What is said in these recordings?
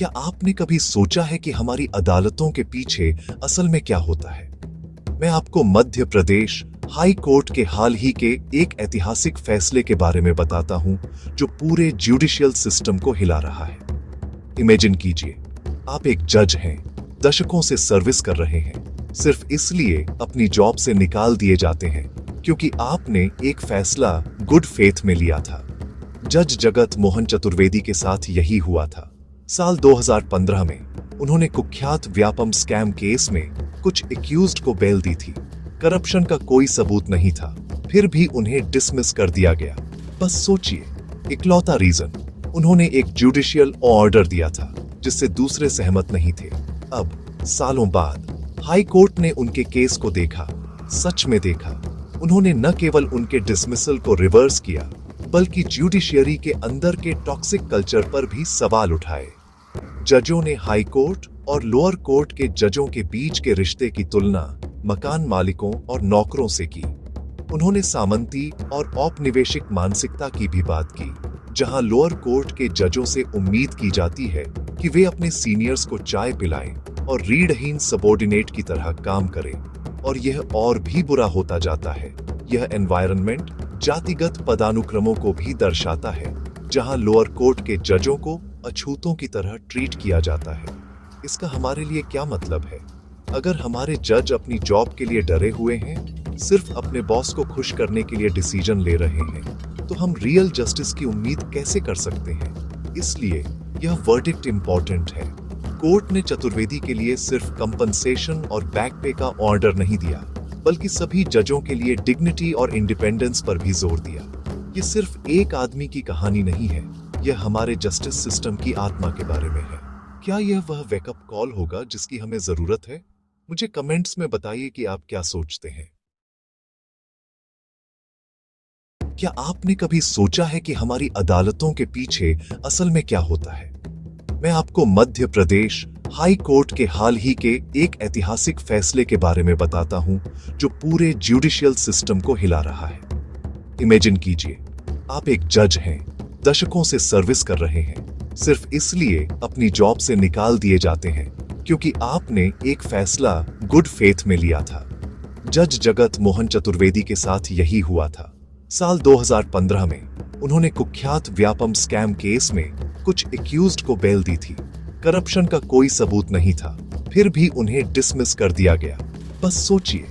क्या आपने कभी सोचा है कि हमारी अदालतों के पीछे असल में क्या होता है? मैं आपको मध्य प्रदेश हाई कोर्ट के हाल ही के एक ऐतिहासिक फैसले के बारे में बताता हूं, जो पूरे जुडिशियल सिस्टम को हिला रहा है। इमेजिन कीजिए, आप एक जज हैं, दशकों से सर्विस कर रहे हैं, सिर्फ इसलिए अपनी जॉब से निकाल दिए जाते हैं क्योंकि आपने एक फैसला गुड फेथ में लिया था। जज जगत मोहन चतुर्वेदी के साथ यही हुआ था। साल 2015 में उन्होंने कुख्यात व्यापम स्कैम केस में कुछ एक्यूज्ड को बेल दी थी। करप्शन का कोई सबूत नहीं था, फिर भी उन्हें डिसमिस कर दिया गया। बस सोचिए, इकलौता रीजन, उन्होंने एक जुडिशियल ऑर्डर दिया था जिससे दूसरे सहमत नहीं थे। अब सालों बाद हाई कोर्ट ने उनके केस को देखा, सच में देखा। उन्होंने न केवल उनके डिसमिसल को रिवर्स किया, बल्कि जुडिशियरी के अंदर के टॉक्सिक कल्चर पर भी सवाल उठाए। जजों ने हाई कोर्ट और लोअर कोर्ट के जजों के बीच के रिश्ते की तुलना मकान मालिकों और नौकरों से की। उन्होंने सामंती और औपनिवेशिक मानसिकता की भी बात की, जहां लोअर कोर्ट के जजों से उम्मीद की जाती है कि वे अपने सीनियर्स को चाय पिलाएं और रीढ़हीन सबॉर्डिनेट की तरह काम करें। और यह और भी बुरा होता जाता है। यह एनवायरनमेंट जातिगत पदानुक्रमों को भी दर्शाता है, जहां लोअर कोर्ट के जजों को अछूतों की तरह ट्रीट किया जाता है। इसका हमारे लिए क्या मतलब है? अगर हमारे जज अपनी जॉब के लिए डरे हुए हैं, सिर्फ अपने बॉस को खुश करने के लिए डिसीजन ले रहे हैं, तो हम रियल जस्टिस की उम्मीद कैसे कर सकते हैं? इसलिए यह वर्डिक्ट इंपॉर्टेंट है। कोर्ट ने चतुर्वेदी के लिए सिर्फ कंपनसेशन और बैक पे का ऑर्डर नहीं दिया, बल्कि सभी जजों के लिए डिग्निटी और इंडिपेंडेंस पर भी जोर दिया। ये सिर्फ एक आदमी की कहानी नहीं है, यह हमारे जस्टिस सिस्टम की आत्मा के बारे में है। क्या यह वह वेकअप कॉल होगा जिसकी हमें जरूरत है? मुझे कमेंट्स में बताइए कि आप क्या सोचते हैं। क्या आपने कभी सोचा है कि हमारी अदालतों के पीछे असल में क्या होता है? मैं आपको मध्य प्रदेश हाई कोर्ट के हाल ही के एक ऐतिहासिक फैसले के बारे में बताता हूं, जो पूरे जुडिशियल सिस्टम को हिला रहा है। इमेजिन कीजिए, आप एक जज हैं, दशकों से सर्विस कर रहे हैं, सिर्फ इसलिए अपनी जॉब से निकाल दिए जाते हैं क्योंकि आपने एक फैसला गुड फेथ में लिया था। जज जगत मोहन चतुर्वेदी के साथ यही हुआ था। साल 2015 में उन्होंने कुख्यात व्यापम स्कैम केस में कुछ एक्यूज्ड को बेल दी थी। करप्शन का कोई सबूत नहीं था, फिर भी उन्हें डिसमिस कर दिया गया। बस सोचिए,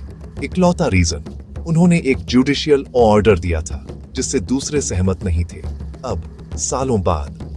इकलौता रीजन, उन्होंने एक जुडिशियल ऑर्डर दिया था जिससे दूसरे सहमत नहीं थे। अब सालों बाद